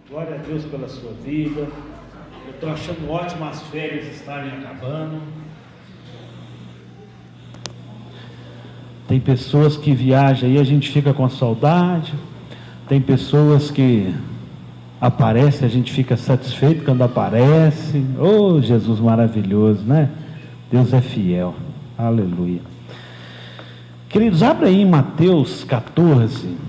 Glória a Deus pela sua vida. Eu estou achando ótimo as férias estarem acabando. Tem pessoas que viajam e a gente fica com saudade. Tem pessoas que aparecem, a gente fica satisfeito quando aparece. Oh, Jesus maravilhoso, né? Deus é fiel. Aleluia. Queridos, abre aí em Mateus 14.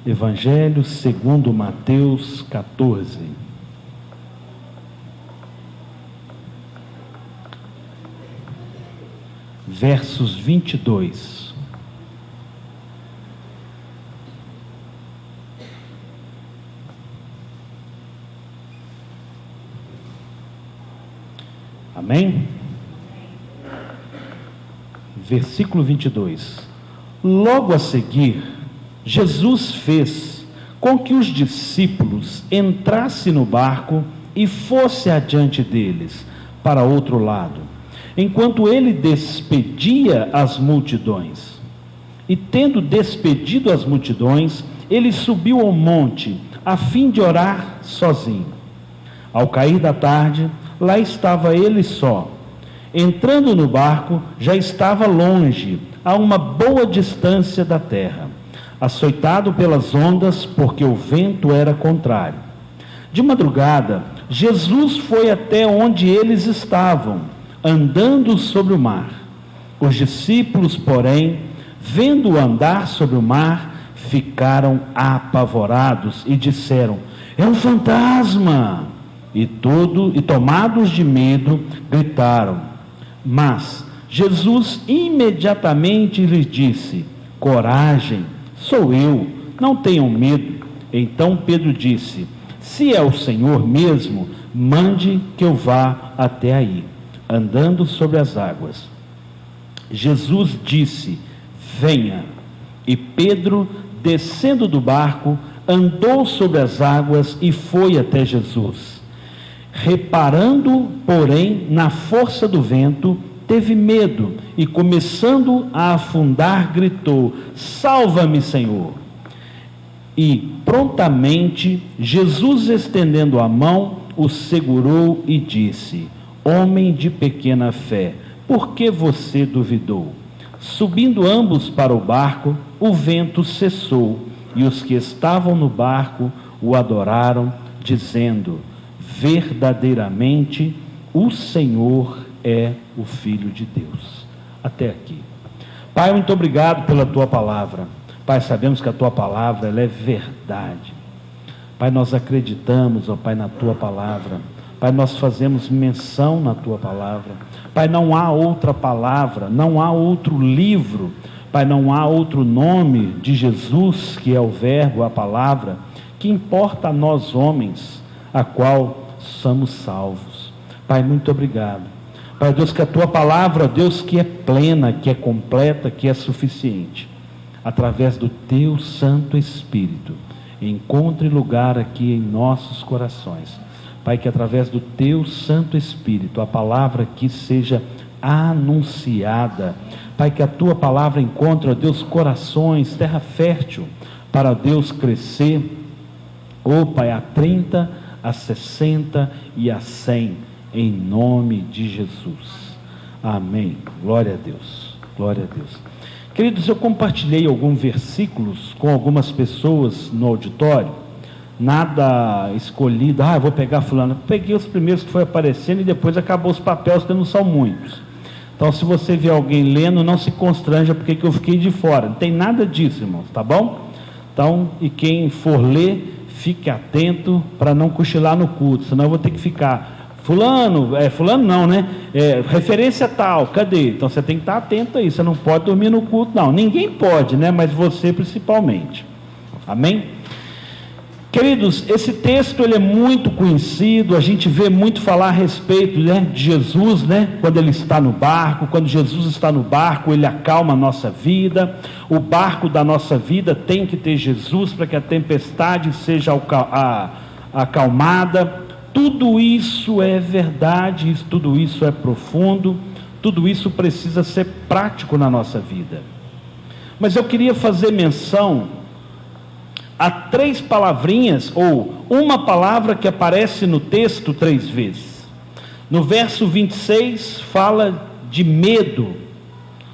Evangelho segundo Mateus 14. Versos 22. Amém? Versículo 22. Logo a seguir, Jesus fez com que os discípulos entrassem no barco e fosse adiante deles, para outro lado, enquanto ele despedia as multidões. E tendo despedido as multidões, ele subiu ao monte, a fim de orar sozinho. Ao cair da tarde, lá estava ele só. Entrando no barco, já estava longe, a uma boa distância da terra, açoitado pelas ondas, porque o vento era contrário. De madrugada, Jesus foi até onde eles estavam, andando sobre o mar. Os discípulos, porém, vendo-o andar sobre o mar, ficaram apavorados e disseram: é um fantasma! E tomados de medo, gritaram. Mas Jesus imediatamente lhes disse: coragem, sou eu, não tenham medo. Então Pedro disse: se é o Senhor mesmo, mande que eu vá até aí, andando sobre as águas. Jesus disse: venha. E Pedro, descendo do barco, andou sobre as águas e foi até Jesus. Reparando, porém, na força do vento, teve medo e, começando a afundar, gritou: salva-me, Senhor! E prontamente Jesus, estendendo a mão, o segurou e disse: homem de pequena fé, por que você duvidou? Subindo ambos para o barco, o vento cessou, e os que estavam no barco o adoraram, dizendo: verdadeiramente o Senhor é o Filho de Deus. Até aqui. Pai, muito obrigado pela tua palavra. Pai, sabemos que a tua palavra ela é verdade. Pai, nós acreditamos, ó Pai, na tua palavra. Pai, nós fazemos menção na tua palavra. Pai, não há outra palavra, não há outro livro, Pai, não há outro nome de Jesus, que é o verbo, a palavra, que importa a nós homens, a qual somos salvos. Pai, muito obrigado. Pai Deus, que a tua palavra, Deus, que é plena, que é completa, que é suficiente, através do teu Santo Espírito, encontre lugar aqui em nossos corações. Pai, que através do teu Santo Espírito, a palavra aqui seja anunciada. Pai, que a tua palavra encontre, ó Deus, corações, terra fértil, para Deus crescer, ó Pai, a 30, a 60 e a 100, em nome de Jesus. Amém. Glória a Deus. Glória a Deus. Queridos, eu compartilhei alguns versículos com algumas pessoas no auditório, nada escolhido, eu vou pegar fulano. Peguei os primeiros que foi aparecendo e depois acabou os papéis, que não são muitos. Então, se você vê alguém lendo, não se constranja porque eu fiquei de fora. Não tem nada disso, irmãos, tá bom? Então, e quem for ler, fique atento para não cochilar no culto, senão eu vou ter que ficar, fulano não, né? Referência tal, cadê? Então você tem que estar atento aí, você não pode dormir no culto, não. Ninguém pode, né? Mas você principalmente. Amém? Queridos, esse texto ele é muito conhecido, a gente vê muito falar a respeito, né, de Jesus, né, quando ele está no barco. Quando Jesus está no barco, ele acalma a nossa vida. O barco da nossa vida tem que ter Jesus para que a tempestade seja acalmada. Tudo isso é verdade, tudo isso é profundo, tudo isso precisa ser prático na nossa vida. Mas eu queria fazer menção há 3 palavrinhas, ou uma palavra que aparece no texto 3 vezes. No verso 26 fala de medo,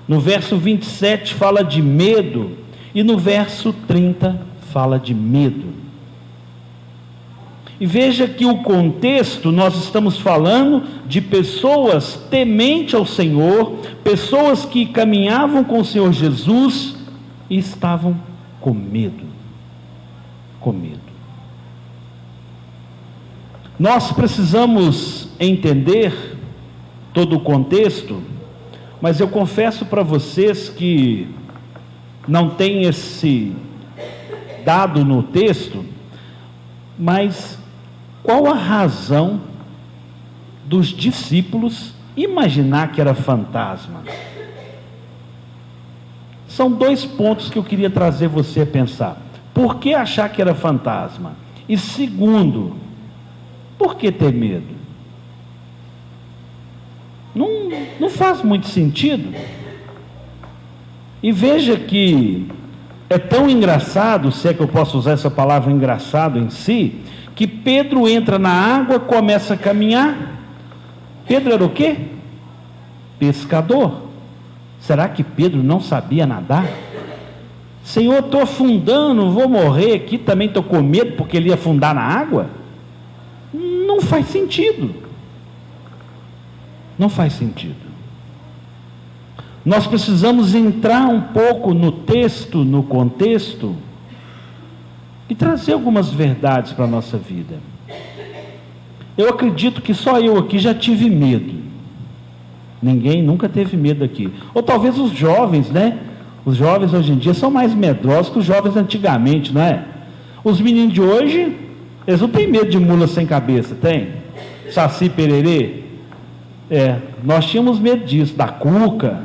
no verso 27 fala de medo, e no verso 30 fala de medo. E veja que o contexto, nós estamos falando de pessoas tementes ao Senhor, pessoas que caminhavam com o Senhor Jesus e estavam com medo. Com medo. Nós precisamos entender todo o contexto, mas eu confesso para vocês que não tem esse dado no texto, mas qual a razão dos discípulos imaginar que era fantasma? São 2 pontos que eu queria trazer você a pensar. Por que achar que era fantasma? E segundo, por que ter medo? Não faz muito sentido. E veja que é tão engraçado, se é que eu posso usar essa palavra engraçado em si, que Pedro entra na água, começa a caminhar. Pedro era o quê? Pescador. Será que Pedro não sabia nadar? Senhor, estou afundando, vou morrer aqui, também estou com medo porque ele ia afundar na água? Não faz sentido. Não faz sentido. Nós precisamos entrar um pouco no texto, no contexto, e trazer algumas verdades para a nossa vida. Eu acredito que só eu aqui já tive medo. Ninguém nunca teve medo aqui. Ou talvez os jovens, né? Os jovens hoje em dia são mais medrosos que os jovens antigamente, não é? Os meninos de hoje, eles não têm medo de mula sem cabeça, tem? Saci pererê? Nós tínhamos medo disso, da cuca.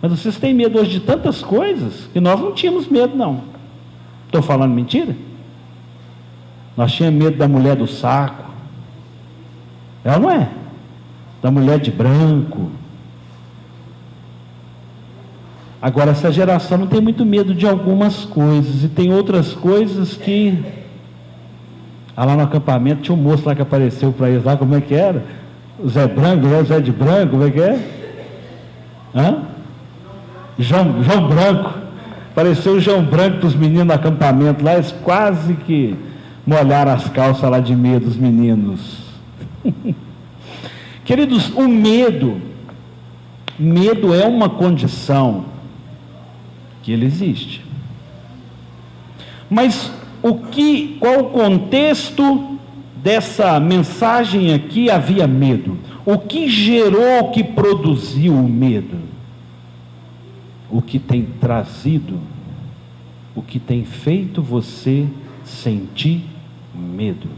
Mas vocês têm medo hoje de tantas coisas que nós não tínhamos medo, não. Estou falando mentira? Nós tínhamos medo da mulher do saco. Ela não é? Da mulher de branco. Agora, essa geração não tem muito medo de algumas coisas, e tem outras coisas que... lá no acampamento tinha um moço lá que apareceu para eles lá, como é que era? O Zé Branco, né? O Zé de Branco, como é que é? João Branco. Apareceu o João Branco para os meninos no acampamento lá, eles quase que molharam as calças lá de medo, os meninos. Queridos, o medo é uma condição que ele existe. Mas qual o contexto dessa mensagem aqui? Havia medo. O que gerou, o que produziu o medo? O que tem trazido, o que tem feito você sentir medo?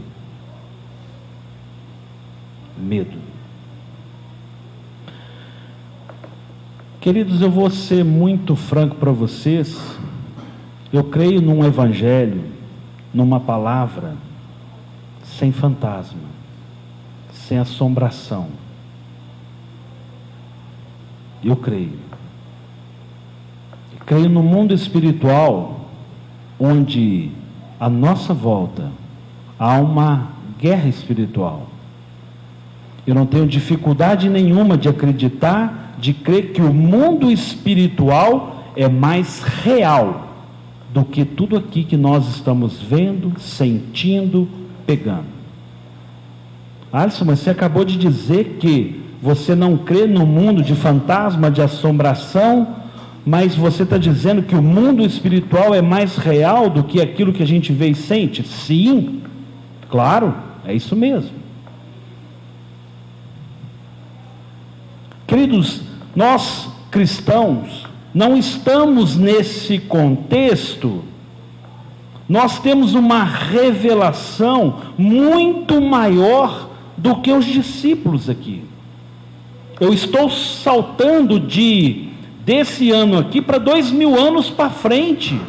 Medo. Queridos, eu vou ser muito franco para vocês. Eu creio num evangelho, numa palavra sem fantasma, sem assombração. Eu creio. Creio no mundo espiritual, onde à nossa volta há uma guerra espiritual. Eu não tenho dificuldade nenhuma de acreditar, de crer que o mundo espiritual é mais real do que tudo aqui que nós estamos vendo, sentindo, pegando. Alisson, mas você acabou de dizer que você não crê no mundo de fantasma, de assombração, mas você está dizendo que o mundo espiritual é mais real do que aquilo que a gente vê e sente? Sim, claro, é isso mesmo. Queridos, nós cristãos não estamos nesse contexto. Nós temos uma revelação muito maior do que os discípulos aqui. Eu estou saltando desse ano aqui para 2000 anos para frente.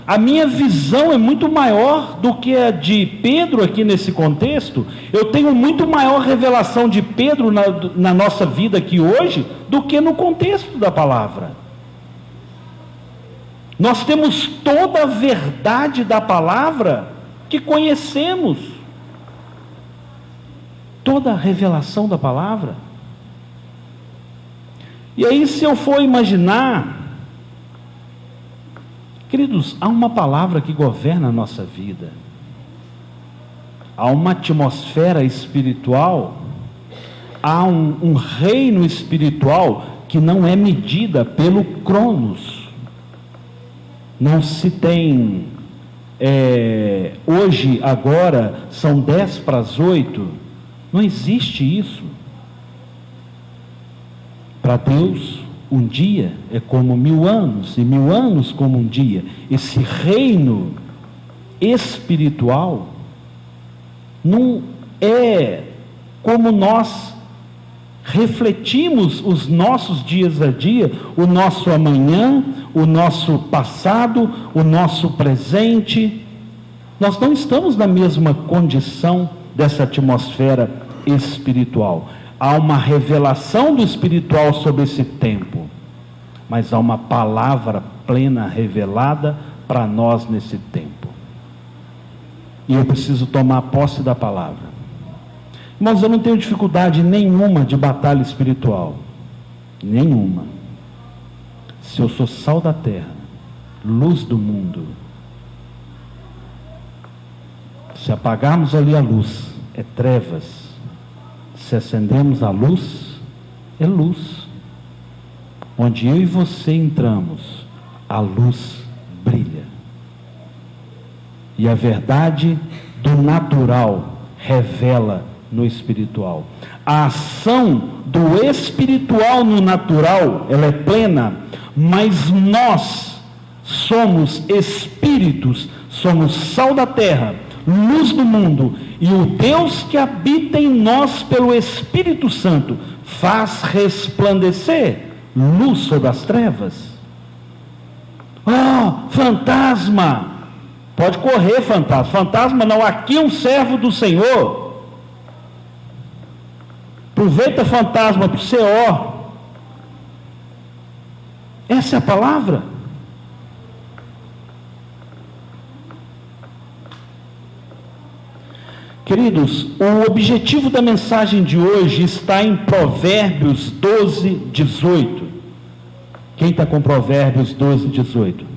A minha visão é muito maior do que a de Pedro aqui nesse contexto. Eu tenho muito maior revelação de Pedro na nossa vida aqui hoje do que no contexto da palavra. Nós temos toda a verdade da palavra que conhecemos. Toda a revelação da palavra. E aí, se eu for imaginar, queridos, há uma palavra que governa a nossa vida. Há uma atmosfera espiritual, há um reino espiritual que não é medida pelo Cronos. Não se tem, hoje, agora, são 7:50, não existe isso. Para Deus, um dia é como 1000 anos, e 1000 anos como um dia. Esse reino espiritual não é como nós refletimos os nossos dias a dia, o nosso amanhã, o nosso passado, o nosso presente. Nós não estamos na mesma condição dessa atmosfera espiritual. Há uma revelação do espiritual sobre esse tempo, mas há uma palavra plena revelada para nós nesse tempo. E eu preciso tomar posse da palavra. Irmãos, eu não tenho dificuldade nenhuma de batalha espiritual. Nenhuma. Se eu sou sal da terra, luz do mundo, se apagarmos ali a luz, é trevas. Se acendemos a luz, é luz. Onde eu e você entramos, a luz brilha. E a verdade do natural revela no espiritual. A ação do espiritual no natural, ela é plena, mas nós somos espíritos, somos sal da terra, luz do mundo, e o Deus que habita em nós pelo Espírito Santo faz resplandecer luz sobre as trevas. Oh, fantasma! Pode correr, fantasma. Fantasma não, aqui é um servo do Senhor. Aproveita, fantasma, para o Senhor. Essa é a palavra. Queridos, o objetivo da mensagem de hoje está em Provérbios 12:18. Quem está com Provérbios 12:18?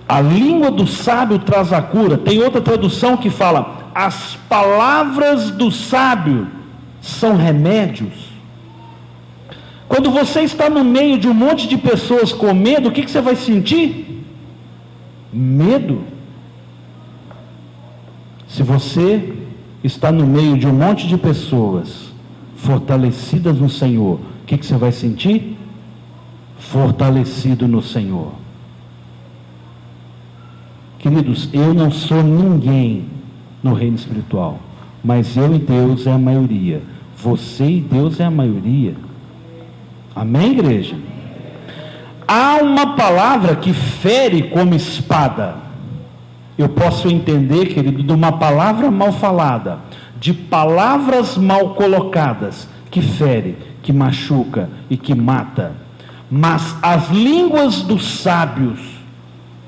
A língua do sábio traz a cura. Tem outra tradução que fala: as palavras do sábio são remédios. Quando você está no meio de um monte de pessoas com medo, o que você vai sentir? Medo. Se você está no meio de um monte de pessoas fortalecidas no Senhor, o que você vai sentir? Fortalecido no Senhor. Queridos, eu não sou ninguém no reino espiritual, mas eu e Deus é a maioria. Você e Deus é a maioria. Amém, igreja? Há uma palavra que fere como espada. Eu posso entender, querido, de uma palavra mal falada, de palavras mal colocadas, que fere, que machuca e que mata. Mas as línguas dos sábios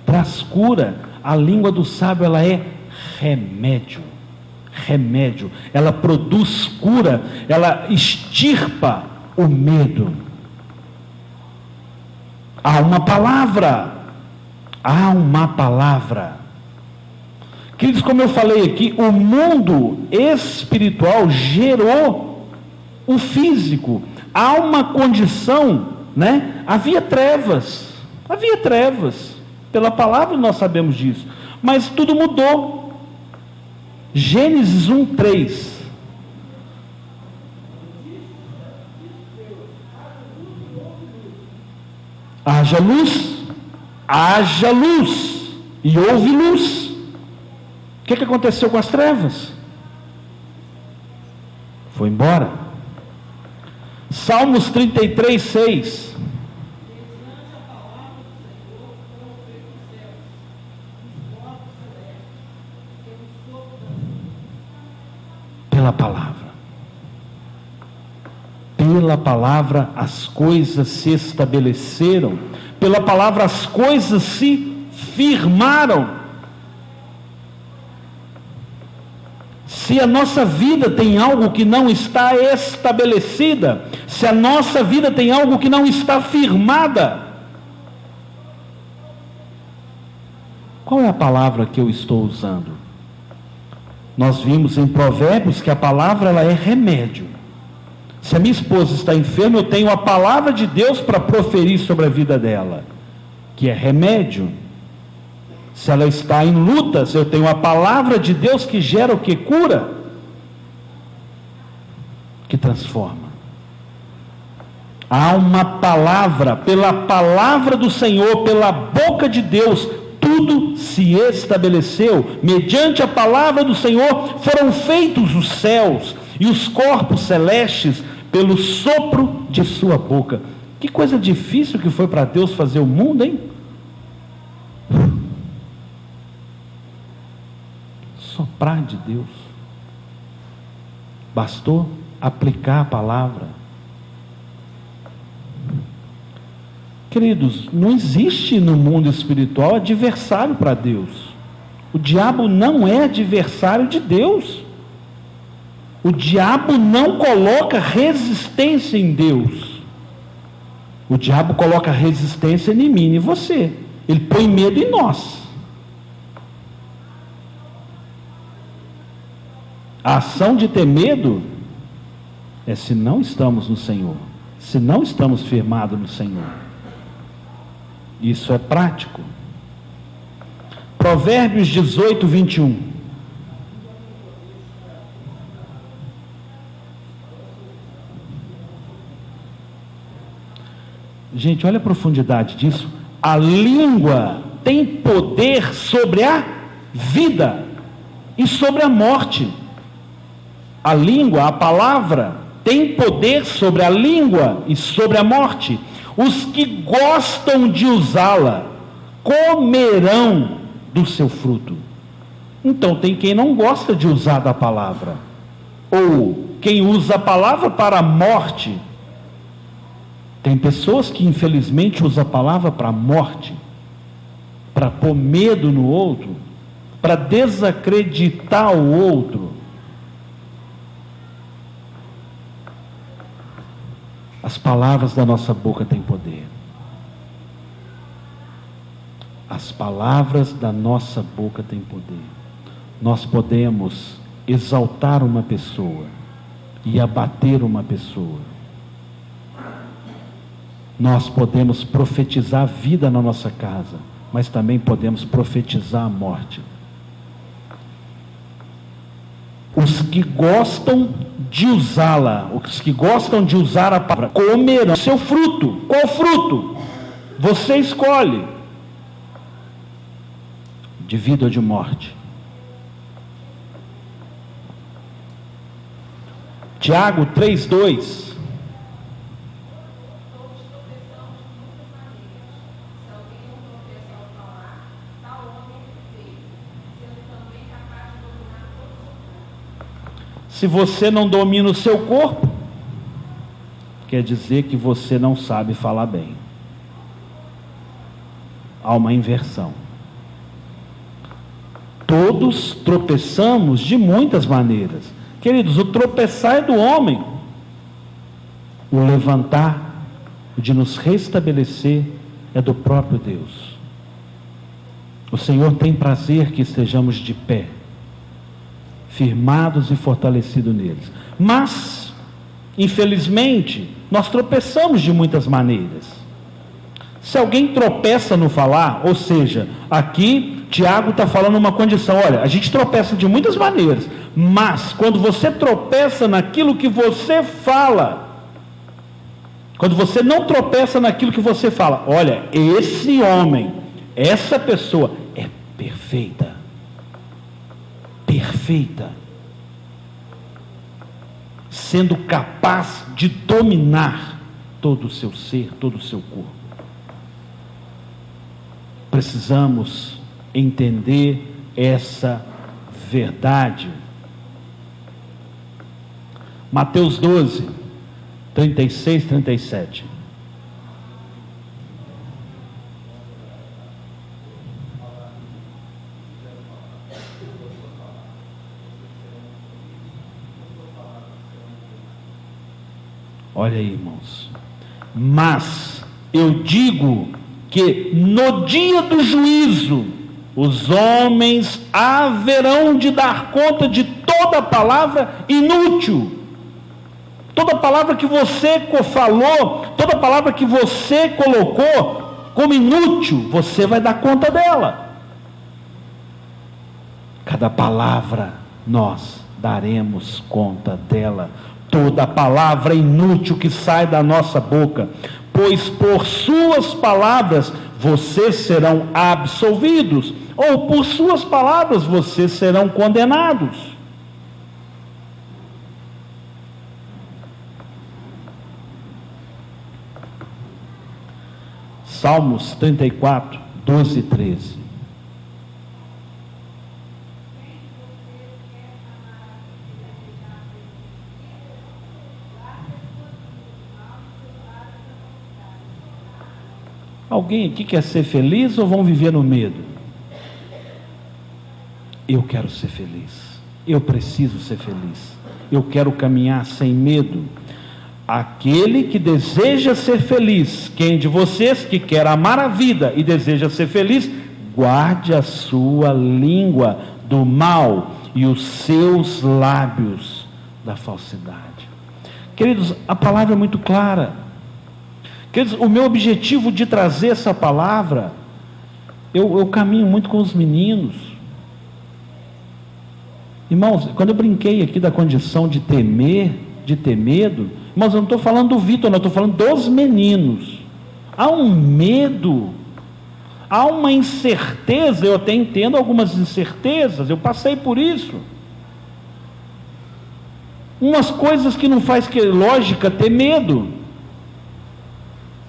traz cura. A língua do sábio, ela é remédio. Remédio. Ela produz cura. Ela extirpa o medo. Há uma palavra. Há uma palavra. Queridos, como eu falei aqui, o mundo espiritual gerou o físico. Há uma condição, né? Havia trevas. Havia trevas. Pela palavra nós sabemos disso. Mas tudo mudou. Gênesis 1:3. Haja luz. Haja luz. E houve luz. O que aconteceu com as trevas? Foi embora. Salmos 33:6. Pela palavra. pela palavra as coisas se estabeleceram, pela palavra as coisas se firmaram. Se a nossa vida tem algo que não está estabelecida, se a nossa vida tem algo que não está firmada, qual é a palavra que eu estou usando? Nós vimos em Provérbios que a palavra ela é remédio. Se a minha esposa está enferma, eu tenho a palavra de Deus para proferir sobre a vida dela, que é remédio. Se ela está em lutas, eu tenho a palavra de Deus que gera o que? Cura, que transforma. Há uma palavra, pela palavra do Senhor, pela boca de Deus, tudo se estabeleceu. Mediante a palavra do Senhor foram feitos os céus e os corpos celestes pelo sopro de sua boca. Que coisa difícil que foi para Deus fazer o mundo, hein? Soprar de Deus. Bastou aplicar a palavra. Queridos, não existe no mundo espiritual adversário para Deus. O diabo não é adversário de Deus. O diabo não coloca resistência em Deus. O diabo coloca resistência em mim e em você. Ele põe medo em nós. A ação de ter medo é se não estamos no Senhor, se não estamos firmados no Senhor. Isso é prático. Provérbios 18, 21. Gente, olha a profundidade disso. A língua tem poder sobre a vida e sobre a morte. A língua, a palavra, tem poder sobre a língua e sobre a morte. Os que gostam de usá-la comerão do seu fruto. Então tem quem não gosta de usar da palavra, ou quem usa a palavra para a morte. Tem pessoas que infelizmente usam a palavra para a morte, para pôr medo no outro, para desacreditar o outro. As palavras da nossa boca têm poder. As palavras da nossa boca têm poder. Nós podemos exaltar uma pessoa e abater uma pessoa. Nós podemos profetizar vida na nossa casa, mas também podemos profetizar a morte. Os que gostam de usá-la, os que gostam de usar a palavra, comerão seu fruto. Qual fruto? Você escolhe. De vida ou de morte. Tiago 3:2. Se você não domina o seu corpo, quer dizer que você não sabe falar bem. Há uma inversão. Todos tropeçamos de muitas maneiras. Queridos, o tropeçar é do homem. O levantar, o de nos restabelecer, é do próprio Deus. O Senhor tem prazer que estejamos de pé, firmados e fortalecidos neles. Mas, infelizmente, nós tropeçamos de muitas maneiras. Se alguém tropeça no falar, ou seja, aqui Tiago está falando uma condição, olha, a gente tropeça de muitas maneiras, mas quando você tropeça naquilo que você fala, quando você não tropeça naquilo que você fala, olha, esse homem, essa pessoa é perfeita. Perfeita, sendo capaz de dominar todo o seu ser, todo o seu corpo. Precisamos entender essa verdade. Mateus 12, 36, 37. Olha aí, irmãos. Mas eu digo que no dia do juízo, os homens haverão de dar conta de toda palavra inútil. Toda palavra que você falou, toda palavra que você colocou como inútil, você vai dar conta dela. Cada palavra nós daremos conta dela. Toda palavra inútil que sai da nossa boca, pois por suas palavras vocês serão absolvidos, ou por suas palavras vocês serão condenados. Salmos 34, 12 e 13. Alguém aqui quer ser feliz ou vão viver no medo? Eu quero ser feliz. Eu preciso ser feliz. Eu quero caminhar sem medo. Aquele que deseja ser feliz, quem de vocês que quer amar a vida e deseja ser feliz, guarde a sua língua do mal e os seus lábios da falsidade. Queridos, a palavra é muito clara. Queridos, o meu objetivo de trazer essa palavra, eu caminho muito com os meninos. Irmãos, quando eu brinquei aqui da condição de temer, de ter medo, mas eu não estou falando do Vitor, não, estou falando dos meninos. Há um medo, há uma incerteza, eu até entendo algumas incertezas, eu passei por isso. Umas coisas que não faz lógica ter medo,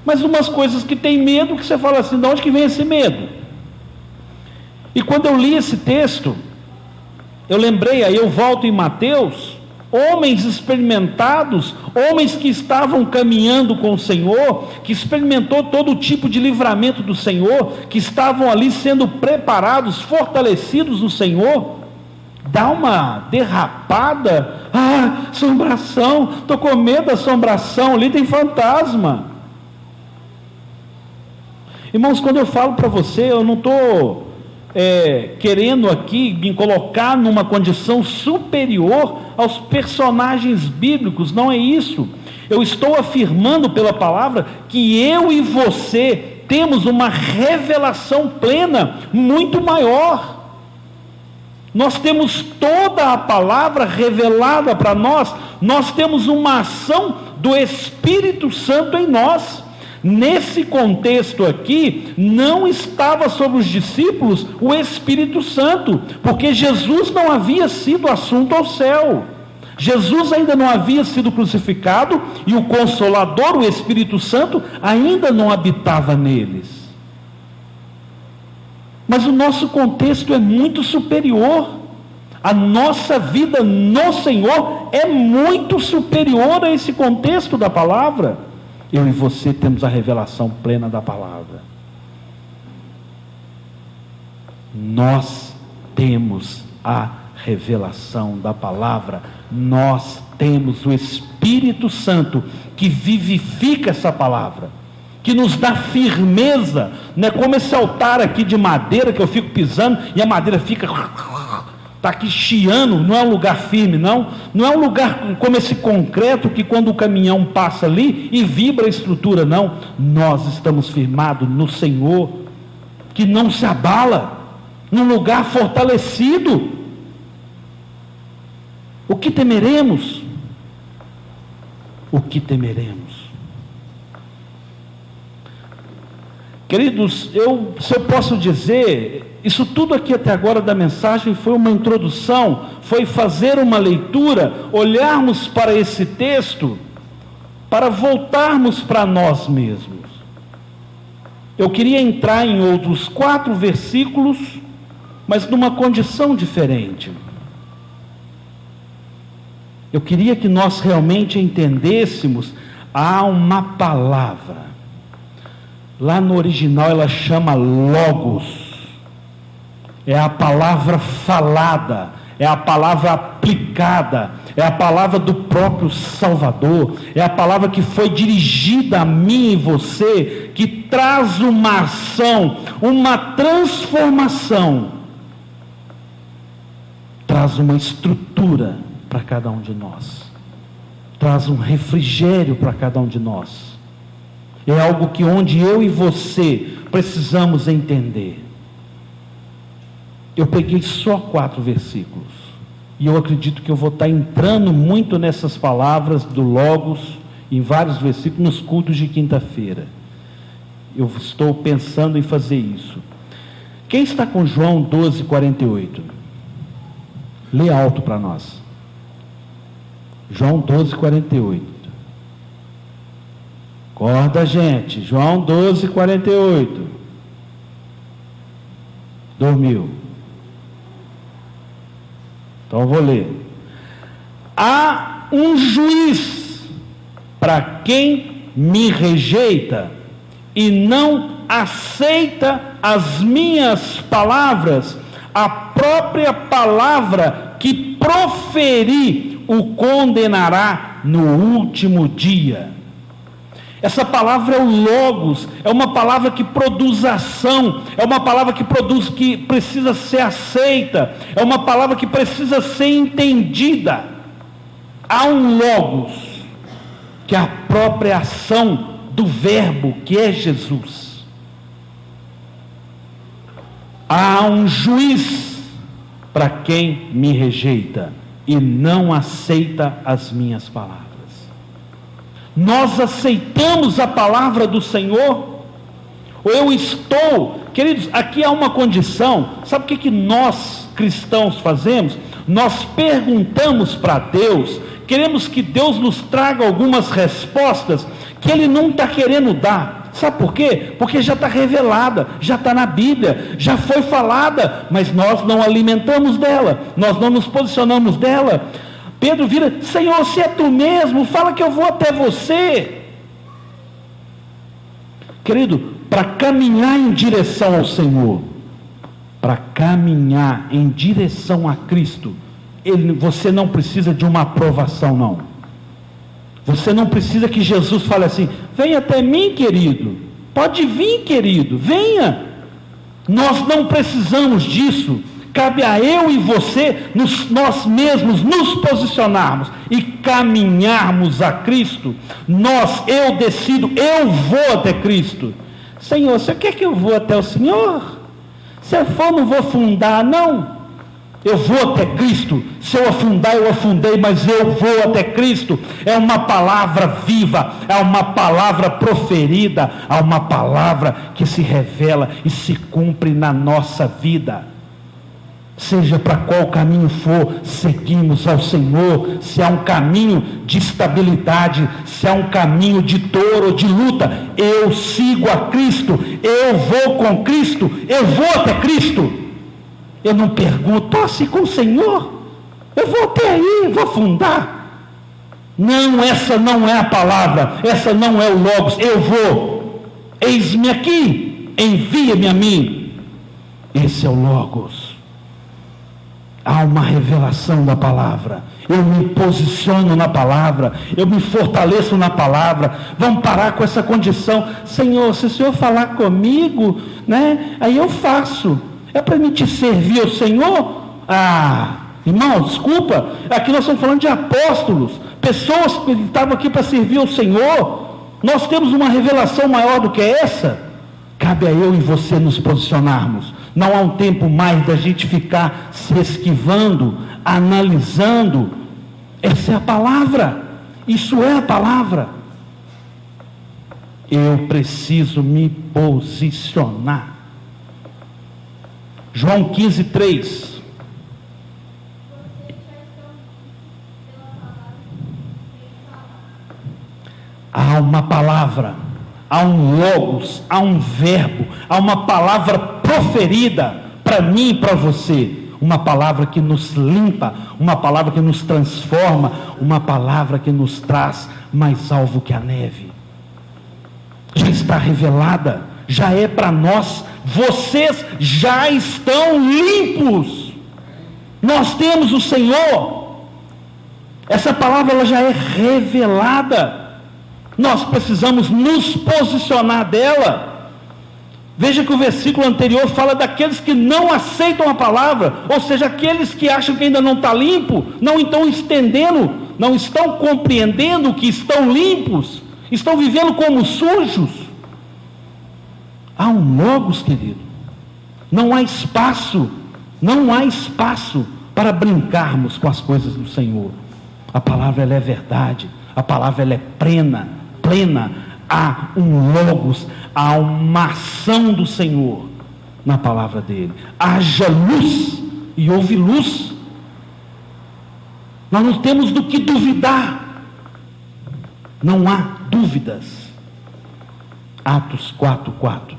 mas umas coisas que tem medo, que você fala assim, de onde que vem esse medo? E quando eu li esse texto, eu lembrei, aí eu volto em Mateus, homens experimentados, homens que estavam caminhando com o Senhor, que experimentou todo tipo de livramento do Senhor, que estavam ali sendo preparados, fortalecidos no Senhor, dá uma derrapada, assombração, estou com medo da assombração, ali tem fantasma. Irmãos, quando eu falo para você, eu não estou querendo aqui me colocar numa condição superior aos personagens bíblicos, não é isso. Eu estou afirmando pela palavra que eu e você temos uma revelação plena, muito maior. Nós temos toda a palavra revelada para nós, nós temos uma ação do Espírito Santo em nós. Nesse contexto aqui, não estava sobre os discípulos o Espírito Santo, porque Jesus não havia sido assunto ao céu. Jesus ainda não havia sido crucificado e o Consolador, o Espírito Santo, ainda não habitava neles. Mas o nosso contexto é muito superior. A nossa vida no Senhor é muito superior a esse contexto da palavra. Eu e você temos a revelação plena da palavra. Nós temos a revelação da palavra. Nós temos o Espírito Santo que vivifica essa palavra, que nos dá firmeza. Não é como esse altar aqui de madeira que eu fico pisando e a madeira fica... está aqui chiando, não é um lugar firme, não é um lugar como esse concreto que quando o caminhão passa ali e vibra a estrutura, não. Nós estamos firmados no Senhor, que não se abala, num lugar fortalecido. O que temeremos? O que temeremos? Queridos, se eu posso dizer, isso tudo aqui até agora da mensagem foi uma introdução, foi fazer uma leitura, olharmos para esse texto, para voltarmos para nós mesmos. Eu queria entrar em outros 4 versículos, mas numa condição diferente. Eu queria que nós realmente entendêssemos Há uma palavra, lá no original ela chama logos, é a palavra falada, é a palavra aplicada, é a palavra do próprio Salvador, é a palavra que foi dirigida a mim e você, que traz uma ação, uma transformação, traz uma estrutura para cada um de nós, traz um refrigério para cada um de nós. É algo que onde eu e você precisamos entender. Eu peguei só 4 versículos, e eu acredito que eu vou estar entrando muito nessas palavras do Logos, em vários versículos, nos cultos de quinta-feira. Eu estou pensando em fazer isso. Quem está com João 12:48? Lê alto para nós. João 12:48. Acorda, gente. João 12:48. Dormiu. Então eu vou ler. Há um juiz para quem me rejeita e não aceita as minhas palavras. A própria palavra que proferi o condenará no último dia. Essa palavra é o Logos, é uma palavra que produz ação, é uma palavra que precisa ser aceita, é uma palavra que precisa ser entendida. Há um Logos, que é a própria ação do verbo, que é Jesus. Há um juiz para quem me rejeita e não aceita as minhas palavras. Nós aceitamos a palavra do Senhor? Ou eu estou, queridos, aqui há uma condição. Sabe o que nós cristãos fazemos? Nós perguntamos para Deus, queremos que Deus nos traga algumas respostas que Ele não está querendo dar. Sabe por quê? Porque já está revelada, já está na Bíblia, já foi falada, mas nós não alimentamos dela, nós não nos posicionamos dela. Pedro vira: Senhor, se é tu mesmo, fala que eu vou até você. Querido, para caminhar em direção ao Senhor, para caminhar em direção a Cristo, você não precisa de uma aprovação, não. Você não precisa que Jesus fale assim: venha até mim, querido, pode vir, querido, venha. Nós não precisamos disso. Cabe a eu e você, nós mesmos, nos posicionarmos e caminharmos a Cristo. Eu decido, eu vou até Cristo. Senhor, você quer que eu vou até o Senhor? Se eu for, não vou afundar, não. Eu vou até Cristo. Se eu afundar, eu afundei, mas eu vou até Cristo. É uma palavra viva, é uma palavra proferida, é uma palavra que se revela e se cumpre na nossa vida. Seja para qual caminho for, seguimos ao Senhor. Se há um caminho de estabilidade, se há um caminho de dor ou de luta, eu sigo a Cristo, eu vou com Cristo, eu vou até Cristo. Eu não pergunto: assim com o Senhor, eu vou até aí, vou afundar. Não, essa não é a palavra, essa não é o Logos. Eu vou, eis-me aqui, envia-me a mim. Esse é o Logos. Há uma revelação da palavra, eu me posiciono na palavra, eu me fortaleço na palavra. Vamos parar com essa condição: Senhor, se o Senhor falar comigo, né, aí eu faço. É para mim te servir ao Senhor? Irmão, desculpa, aqui nós estamos falando de apóstolos, pessoas que estavam aqui para servir ao Senhor. Nós temos uma revelação maior do que essa. Cabe a eu e você nos posicionarmos. Não há um tempo mais da gente ficar se esquivando, analisando. Essa é a palavra. Isso é a palavra. Eu preciso me posicionar. João 15:3. Há uma palavra, há um Logos, há um verbo, há uma palavra proferida para mim e para você. uma palavra que nos limpa, uma palavra que nos transforma, uma palavra que nos traz mais alvo que a neve. Já está revelada, já é para nós. Vocês já estão limpos. Nós temos o Senhor. Essa palavra ela já é revelada. Nós precisamos nos posicionar dela. Veja que o versículo anterior fala daqueles que não aceitam a palavra, ou seja, aqueles que acham que ainda não está limpo, não estão estendendo, não estão compreendendo que estão limpos, estão vivendo como sujos. Há um logos, querido. Não há espaço para brincarmos com as coisas do Senhor. A palavra ela é verdade, a palavra ela é plena. Há um logos, há uma ação do Senhor na palavra dele. Haja luz e houve luz. Nós não temos do que duvidar. Não há dúvidas. Atos 4:4.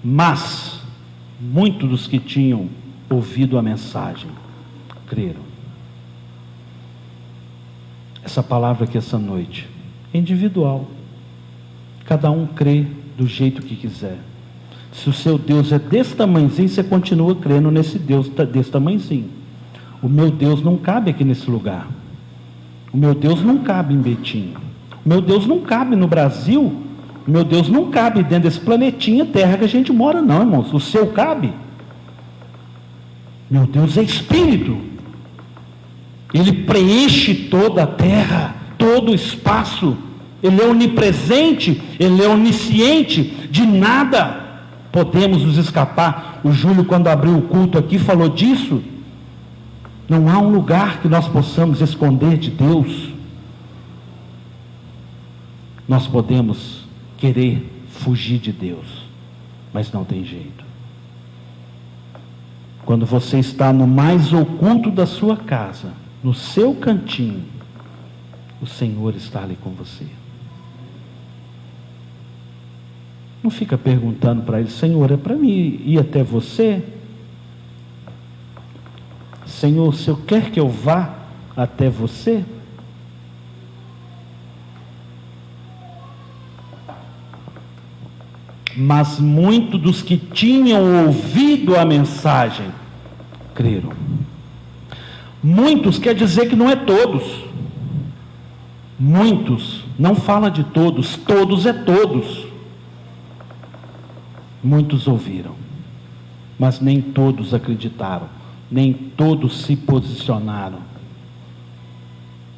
Mas muitos dos que tinham ouvido a mensagem creram. Essa palavra aqui essa noite é individual. Cada um crê do jeito que quiser. Se o seu Deus é desse tamanhozinho, você continua crendo nesse Deus desse tamanhozinho. O meu Deus não cabe aqui nesse lugar. O meu Deus não cabe em Betim. O meu Deus não cabe no Brasil. O meu Deus não cabe dentro desse planetinha Terra que a gente mora, não, irmãos. O seu cabe. Meu Deus é Espírito. Ele preenche toda a terra, todo o espaço. Ele é onipresente, Ele é onisciente. De nada podemos nos escapar. O Júlio, quando abriu o culto aqui, falou disso. Não há um lugar que nós possamos esconder de Deus. Nós podemos querer fugir de Deus, mas não tem jeito. Quando você está no mais oculto da sua casa, no seu cantinho, o Senhor está ali com você. Não fica perguntando para Ele: Senhor, é para mim ir até você? Senhor, o Senhor quer que eu vá até você? Mas muitos dos que tinham ouvido a mensagem creram. Muitos quer dizer que não é todos. Muitos não fala de todos, todos é todos. Muitos ouviram, mas nem todos acreditaram, nem todos se posicionaram.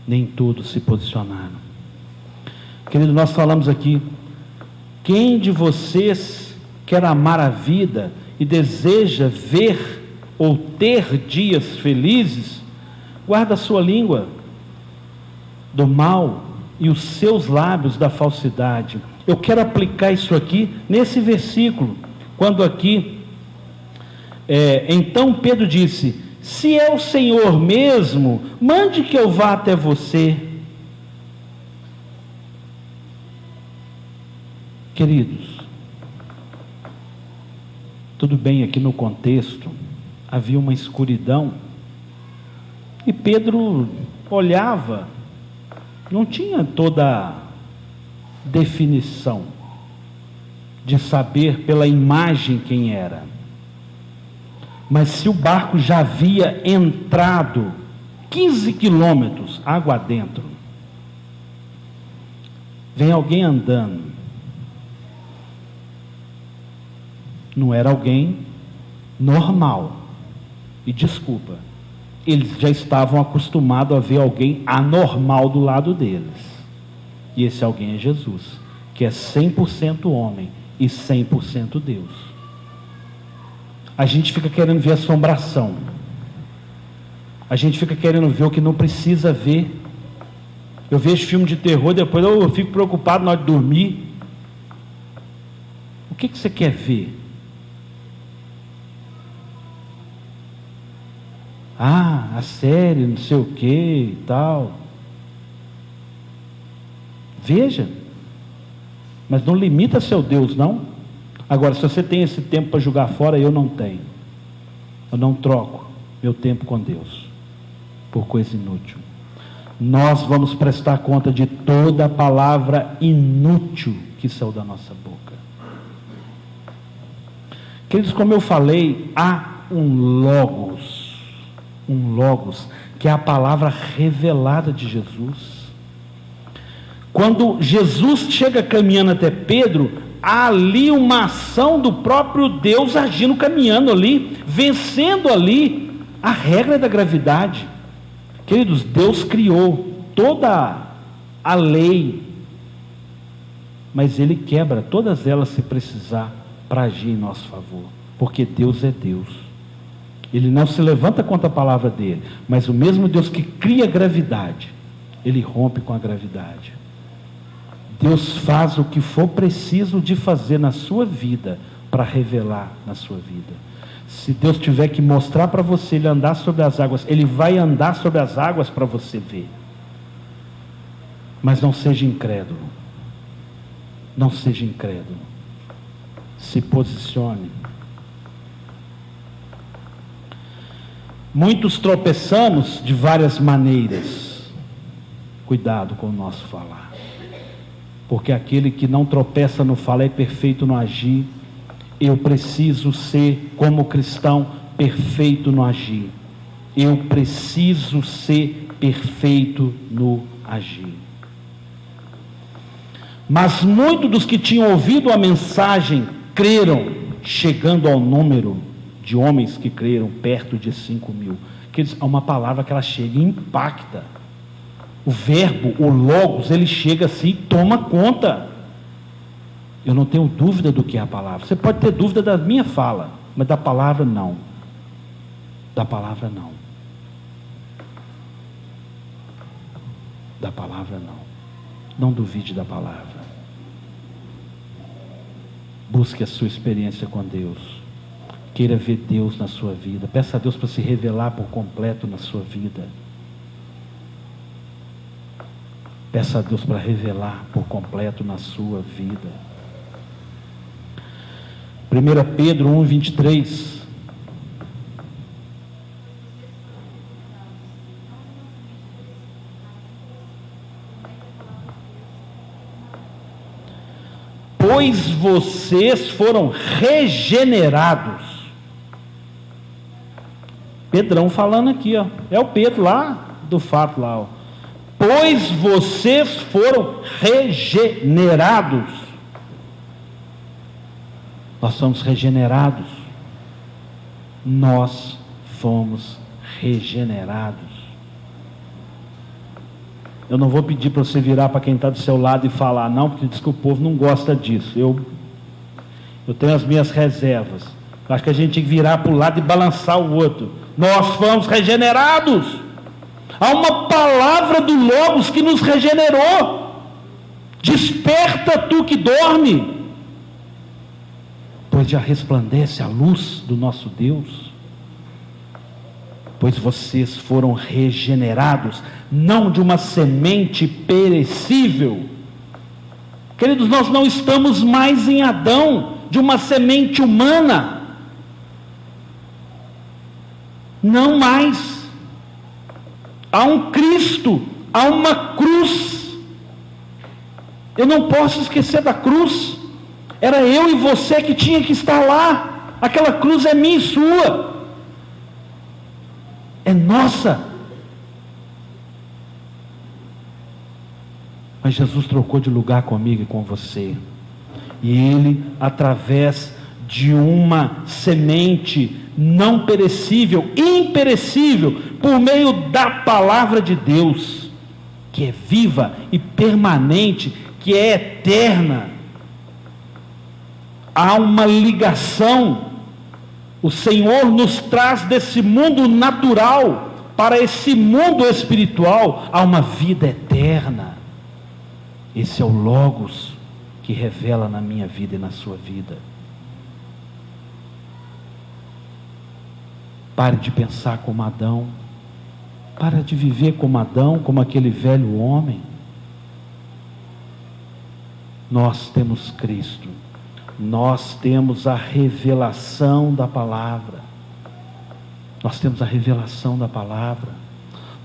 Nem todos se posicionaram. Querido, nós falamos aqui: quem de vocês quer amar a vida e deseja ver ou ter dias felizes, guarda a sua língua do mal e os seus lábios da falsidade. Eu quero aplicar isso aqui nesse versículo, quando aqui, então Pedro disse: se é o Senhor mesmo, mande que eu vá até você. Queridos, tudo bem, aqui no contexto havia uma escuridão e Pedro olhava, não tinha toda a definição de saber pela imagem quem era, mas se o barco já havia entrado 15 quilômetros água adentro, vem alguém andando. Não era alguém normal. E desculpa, eles já estavam acostumados a ver alguém anormal do lado deles. E esse alguém é Jesus, que é 100% homem e 100% Deus. A gente fica querendo ver assombração. A gente fica querendo ver o que não precisa ver. Eu vejo filme de terror, depois eu fico preocupado na hora de dormir. O que você quer ver? A série, não sei o que e tal. Veja. Mas não limita seu Deus, não. Agora, se você tem esse tempo para jogar fora, eu não tenho. Eu não troco meu tempo com Deus por coisa inútil. Nós vamos prestar conta de toda a palavra inútil que saiu da nossa boca. Queridos, como eu falei, há um logos, que é a palavra revelada de Jesus. Quando Jesus chega caminhando até Pedro, há ali uma ação do próprio Deus agindo, caminhando ali, vencendo ali a regra da gravidade. Queridos, Deus criou toda a lei, mas Ele quebra todas elas se precisar para agir em nosso favor, porque Deus é Deus. Ele não se levanta contra a palavra dele, mas o mesmo Deus que cria a gravidade, Ele rompe com a gravidade. Deus faz o que for preciso de fazer na sua vida para revelar na sua vida. Se Deus tiver que mostrar para você Ele andar sobre as águas, Ele vai andar sobre as águas para você ver. Mas não seja incrédulo. Não seja incrédulo. Se posicione. Muitos tropeçamos de várias maneiras. Cuidado com o nosso falar. Porque aquele que não tropeça no falar é perfeito no agir. Eu preciso ser, como cristão, perfeito no agir. Eu preciso ser perfeito no agir. Mas muitos dos que tinham ouvido a mensagem creram, chegando ao número de homens que creram, perto de 5.000. É uma palavra que ela chega e impacta. O verbo, o logos, ele chega assim e toma conta. Eu não tenho dúvida do que é a palavra. Você pode ter dúvida da minha fala, mas da palavra não. Da palavra não. Da palavra não. Não duvide da palavra. Busque a sua experiência com Deus. Queira ver Deus na sua vida. Peça a Deus para se revelar por completo na sua vida. Peça a Deus para revelar por completo na sua vida. 1 Pedro 1:23. Pois vocês foram regenerados. Pedrão falando aqui, ó. É o Pedro lá do fato lá, ó. Pois vocês foram regenerados. Nós somos regenerados. Nós fomos regenerados. Eu não vou pedir para você virar para quem está do seu lado e falar, não, porque diz que o povo não gosta disso. Eu tenho as minhas reservas. Eu acho que a gente tem que virar para o lado e balançar o outro. Nós fomos regenerados. Há uma palavra do Logos que nos regenerou. Desperta tu que dorme, pois já resplandece a luz do nosso Deus. Pois vocês foram regenerados, não de uma semente perecível. Queridos, nós não estamos mais em Adão, de uma semente humana. Não mais. Há um Cristo, há uma cruz. Eu não posso esquecer da cruz. Era eu e você que tinha que estar lá. Aquela cruz é minha e sua. É nossa. Mas Jesus trocou de lugar comigo e com você. E Ele, através de uma semente não perecível, imperecível, por meio da palavra de Deus, que é viva e permanente, que é eterna, há uma ligação. O Senhor nos traz desse mundo natural para esse mundo espiritual, há uma vida eterna. Esse é o Logos que revela na minha vida e na sua vida. Pare de pensar como Adão. Pare de viver como Adão, como aquele velho homem. Nós temos Cristo, nós temos a revelação da palavra, nós temos a revelação da palavra,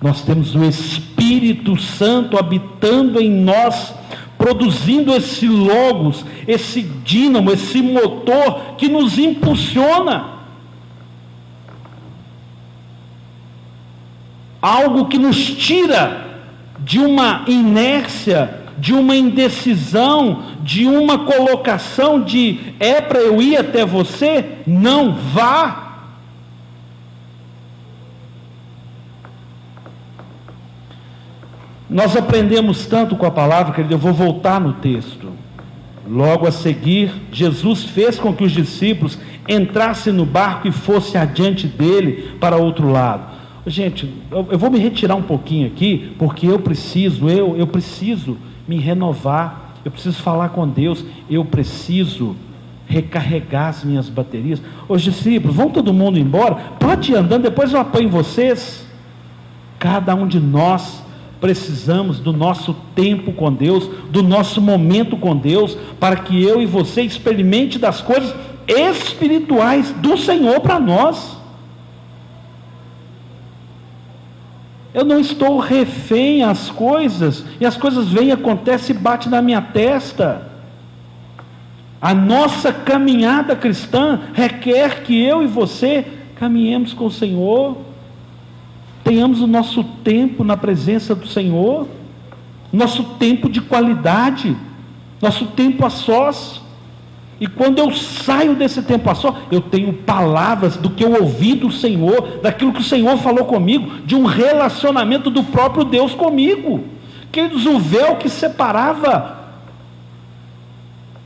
nós temos o Espírito Santo habitando em nós, produzindo esse logos, esse dínamo, esse motor que nos impulsiona. Algo que nos tira de uma inércia, de uma indecisão, de uma colocação de é para eu ir até você? Não, vá. Nós aprendemos tanto com a palavra, querido, eu vou voltar no texto. Logo a seguir, Jesus fez com que os discípulos entrassem no barco e fossem adiante dele para outro lado. Gente, eu vou me retirar um pouquinho aqui, porque eu preciso me renovar, eu preciso falar com Deus, eu preciso recarregar as minhas baterias. Os discípulos, vão todo mundo embora? Pode ir andando, depois eu apanho vocês. Cada um de nós precisamos do nosso tempo com Deus, do nosso momento com Deus, para que eu e você experimente das coisas espirituais do Senhor para nós. Eu não estou refém às coisas, e as coisas vêm, acontecem e batem na minha testa. A nossa caminhada cristã requer que eu e você caminhemos com o Senhor, tenhamos o nosso tempo na presença do Senhor, nosso tempo de qualidade, nosso tempo a sós. E quando eu saio desse tempo a sós, eu tenho palavras do que eu ouvi do Senhor, daquilo que o Senhor falou comigo, de um relacionamento do próprio Deus comigo. Queridos, o véu que separava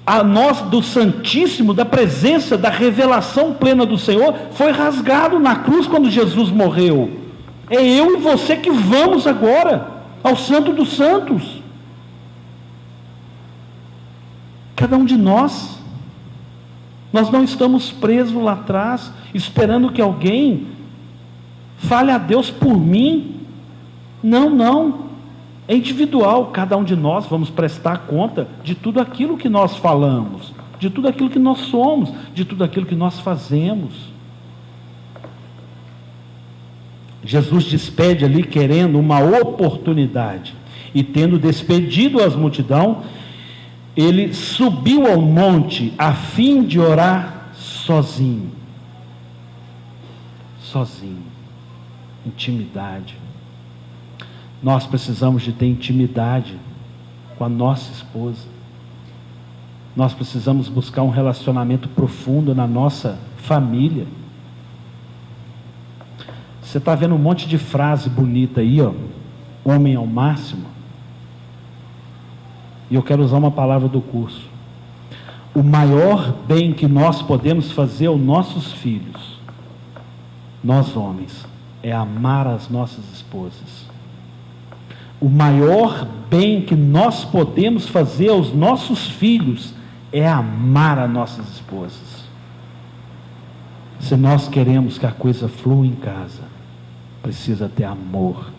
a nós do Santíssimo, da presença, da revelação plena do Senhor, foi rasgado na cruz quando Jesus morreu. É eu e você que vamos agora ao Santo dos Santos. Cada um de nós não estamos presos lá atrás, esperando que alguém fale a Deus por mim. Não, é individual. Cada um de nós vamos prestar conta de tudo aquilo que nós falamos, de tudo aquilo que nós somos, de tudo aquilo que nós fazemos. Jesus despede ali querendo uma oportunidade, e tendo despedido as multidão, ele subiu ao monte a fim de orar sozinho. Intimidade. Nós precisamos de ter intimidade com a nossa esposa. Nós precisamos buscar um relacionamento profundo na nossa família. Você está vendo um monte de frase bonita aí, ó. Homem ao máximo. E eu quero usar uma palavra do curso. O maior bem que nós podemos fazer aos nossos filhos, nós homens, é amar as nossas esposas. O maior bem que nós podemos fazer aos nossos filhos é amar as nossas esposas. Se nós queremos que a coisa flua em casa, precisa ter amor.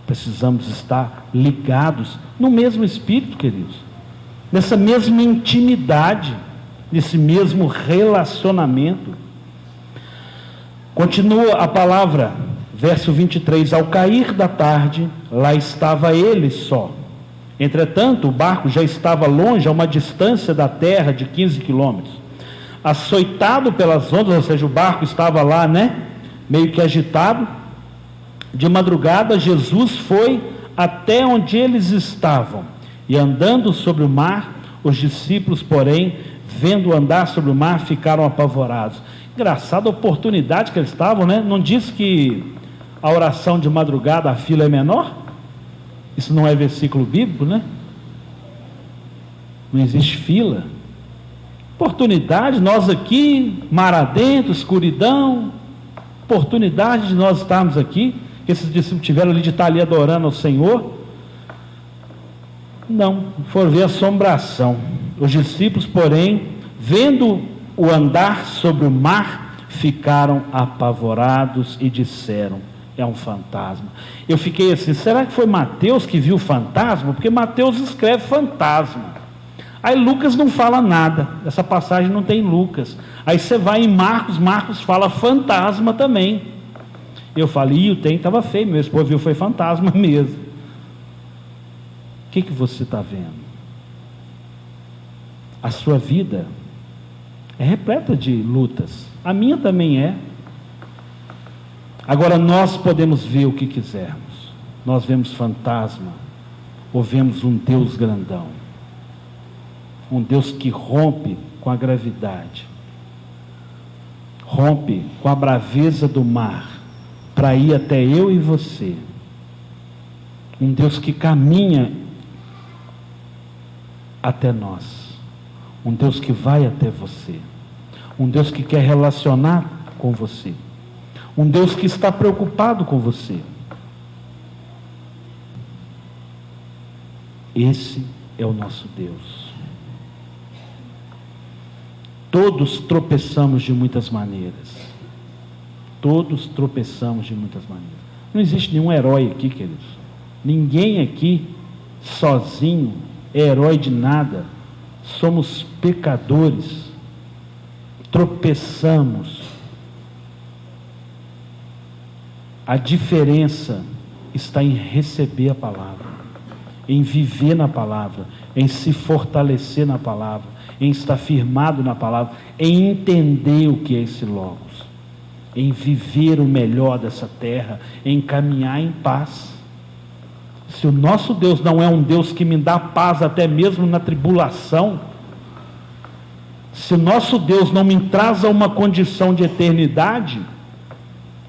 Precisamos estar ligados no mesmo espírito, queridos, nessa mesma intimidade, nesse mesmo relacionamento. Continua a palavra, verso 23, ao cair da tarde, lá estava ele só. Entretanto, o barco já estava longe, a uma distância da terra de 15 quilômetros. Açoitado pelas ondas, ou seja, o barco estava lá, meio que agitado. De madrugada, Jesus foi até onde eles estavam, e andando sobre o mar, os discípulos, porém, vendo andar sobre o mar, ficaram apavorados. Engraçada a oportunidade que eles estavam, Não diz que a oração de madrugada, a fila é menor? Isso não é versículo bíblico, Não existe fila. Oportunidade, nós aqui, mar adentro, escuridão, oportunidade de nós estarmos aqui, que esses discípulos tiveram ali de estar ali adorando ao Senhor. Não, foram ver assombração. Os discípulos, porém, vendo o andar sobre o mar, ficaram apavorados e disseram: é um fantasma. Eu fiquei assim, será que foi Mateus que viu o fantasma? Porque Mateus escreve fantasma. Aí Lucas não fala nada, essa passagem não tem Lucas. Aí você vai em Marcos, Marcos fala fantasma também. Eu falo, o trem estava feio, meu esposo viu, foi fantasma mesmo. O que você está vendo? A sua vida é repleta de lutas, a minha também é. Agora nós podemos ver o que quisermos, nós vemos fantasma, ou vemos um Deus grandão, um Deus que rompe com a gravidade, rompe com a braveza do mar, para ir até eu e você, um Deus que caminha até nós, um Deus que vai até você, um Deus que quer relacionar com você, um Deus que está preocupado com você. Esse é o nosso Deus. Todos tropeçamos de muitas maneiras. Todos tropeçamos de muitas maneiras. Não existe nenhum herói aqui, queridos. Ninguém aqui sozinho é herói de nada. Somos pecadores. Tropeçamos. A diferença está em receber a palavra, em viver na palavra, em se fortalecer na palavra, em estar firmado na palavra, em entender o que é esse Logos, em viver o melhor dessa terra, em caminhar em paz. Se o nosso Deus não é um Deus que me dá paz até mesmo na tribulação, se o nosso Deus não me traz a uma condição de eternidade,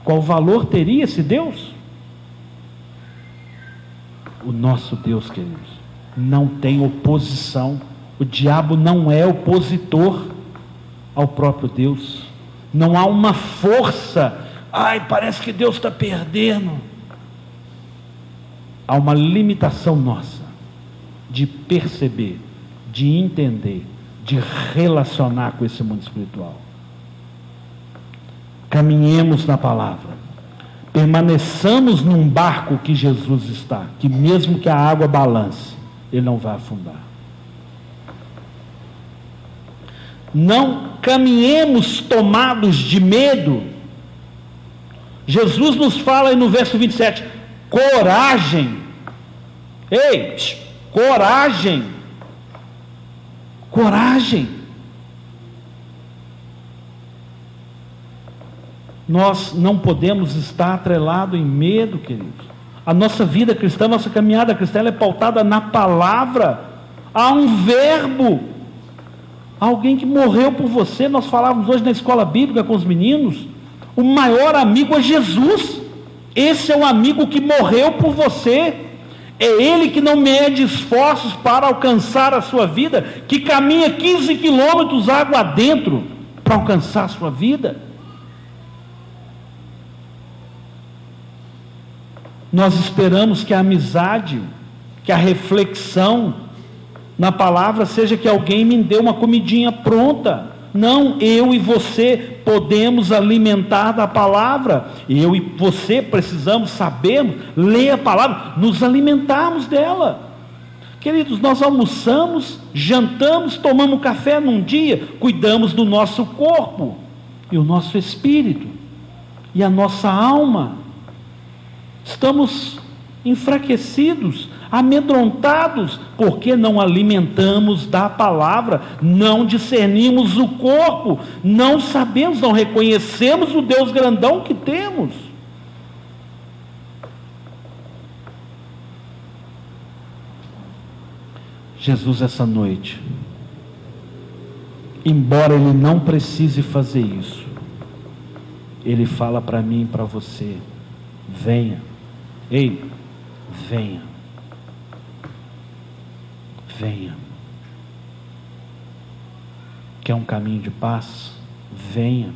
qual valor teria esse Deus? O nosso Deus, queridos, não tem oposição. O diabo não é opositor ao próprio Deus. Não há uma força, parece que Deus está perdendo. Há uma limitação nossa de perceber, de entender, de relacionar com esse mundo espiritual. Caminhemos na palavra, permaneçamos num barco que Jesus está, que mesmo que a água balance, ele não vai afundar. Não caminhemos tomados de medo. Jesus nos fala aí no verso 27, coragem. Ei, coragem. Coragem. Nós não podemos estar atrelado em medo, queridos. A nossa vida cristã, a nossa caminhada cristã, ela é pautada na palavra. Há um verbo. Alguém que morreu por você. Nós falávamos hoje na escola bíblica com os meninos. O maior amigo é Jesus. Esse é o amigo que morreu por você. É Ele que não mede esforços para alcançar a sua vida, que caminha 15 quilômetros água adentro para alcançar a sua vida. Nós esperamos que a amizade, que a reflexão na palavra seja que alguém me dê uma comidinha pronta. Não, eu e você podemos alimentar da palavra. Eu e você precisamos sabermos, ler a palavra, nos alimentarmos dela. Queridos, nós almoçamos, jantamos, tomamos café num dia, cuidamos do nosso corpo e o nosso espírito e a nossa alma. Estamos enfraquecidos, amedrontados, porque não alimentamos da palavra, não discernimos o corpo, não sabemos, não reconhecemos o Deus grandão que temos. Jesus, essa noite, embora Ele não precise fazer isso, Ele fala para mim e para você: venha. Ei, venha. Venha. Quer um caminho de paz? Venha.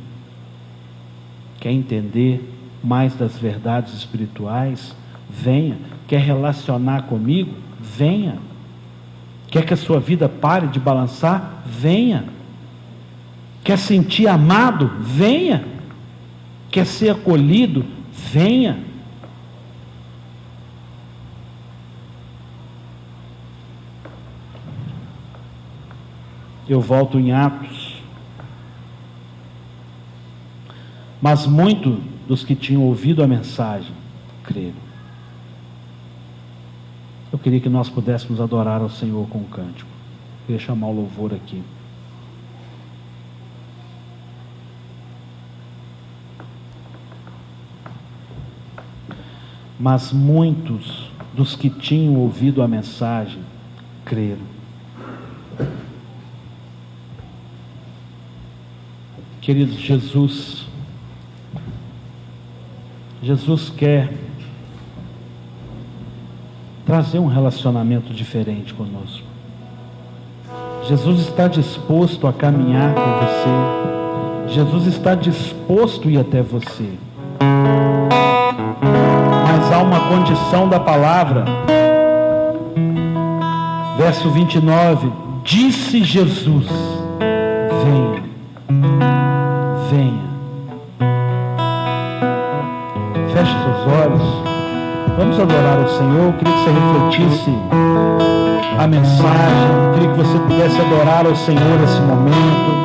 Quer entender mais das verdades espirituais? Venha. Quer relacionar comigo? Venha. Quer que a sua vida pare de balançar? Venha. Quer sentir amado? Venha. Quer ser acolhido? Venha. Eu volto em Atos. Mas muitos dos que tinham ouvido a mensagem creram. Eu queria que nós pudéssemos adorar ao Senhor com um cântico. Eu queria chamar o louvor aqui. Mas muitos dos que tinham ouvido a mensagem creram. Queridos, Jesus quer trazer um relacionamento diferente conosco. Jesus está disposto a caminhar com você. Jesus está disposto a ir até você. Mas há uma condição da palavra. Verso 29. Disse Jesus: venha, venha. Feche seus olhos. Vamos adorar o Senhor. Eu queria que você refletisse a mensagem. Eu queria que você pudesse adorar ao Senhor nesse momento.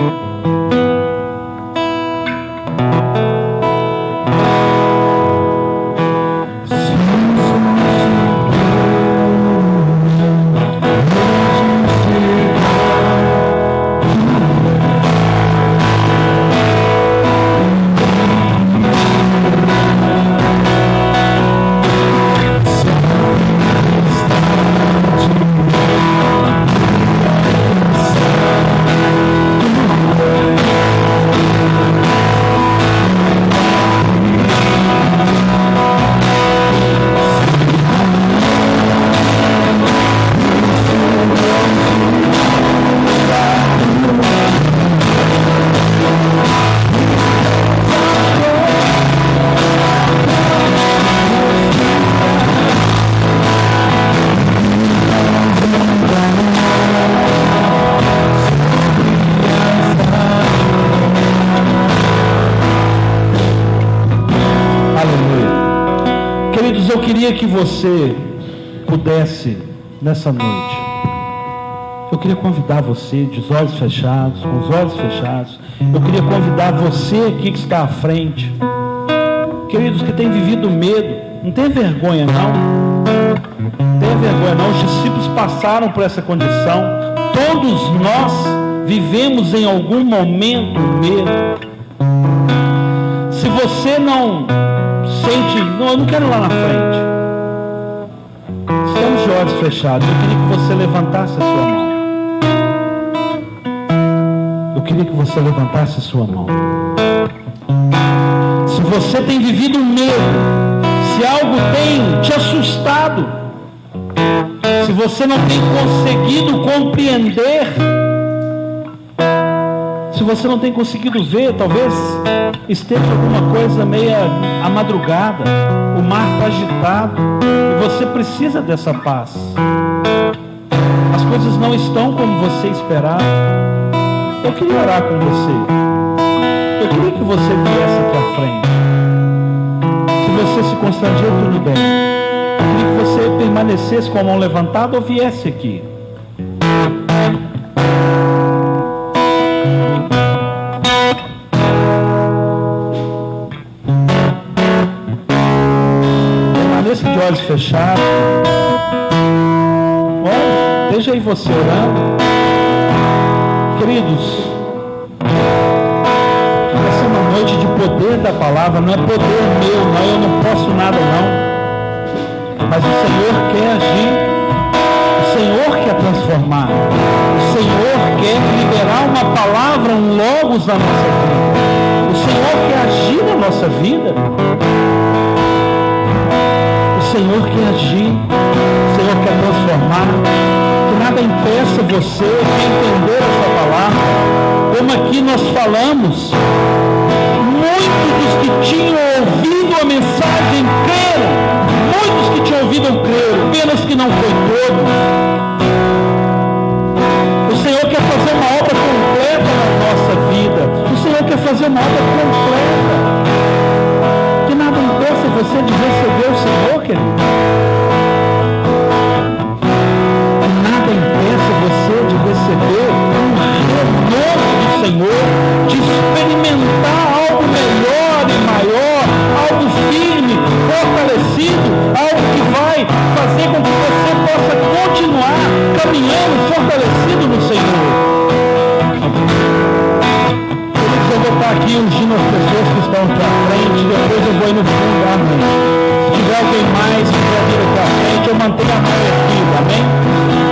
Eu queria que você pudesse, nessa noite, eu queria convidar você, de olhos fechados, com os olhos fechados, eu queria convidar você aqui que está à frente, queridos que têm vivido medo, não tenha vergonha não, não tenha vergonha não, os discípulos passaram por essa condição, todos nós vivemos em algum momento medo. Se você não sente, não, eu não quero ir lá na frente, estamos de olhos fechados, eu queria que você levantasse a sua mão. Eu queria que você levantasse a sua mão. Se você tem vivido medo, se algo tem te assustado, se você não tem conseguido compreender, se você não tem conseguido ver, talvez esteja alguma coisa meia à madrugada, o mar está agitado e você precisa dessa paz. As coisas não estão como você esperava. Eu queria orar com você. Eu queria que você viesse aqui à frente. Se você se constranger, tudo bem. Eu queria que você permanecesse com a mão levantada ou viesse aqui. De olhos fechados. Olha, deixa aí você orando. Queridos, essa é uma noite de poder da palavra. Não é poder meu, não, eu não posso nada não. Mas o Senhor quer agir. O Senhor quer transformar. O Senhor quer liberar uma palavra, um logos na nossa vida. O Senhor quer agir na nossa vida. O Senhor quer agir, o Senhor quer transformar, que nada impeça você de entender essa palavra. Como aqui nós falamos, muitos dos que tinham ouvido a mensagem creram, muitos que tinham ouvido creram, apenas que não foi todos. O Senhor quer fazer uma obra completa na nossa vida, o Senhor quer fazer uma obra completa. Que nada impeça você de receber o Senhor, querido. Que nada impeça você de receber um vai fazer com que você possa continuar caminhando fortalecido no Senhor. Eu vou estar aqui ungindo as pessoas que estão aqui à frente, depois eu vou ir no fundo, amém. Se tiver alguém mais que quer vir aqui à frente, eu mantenho a mão aqui, amém?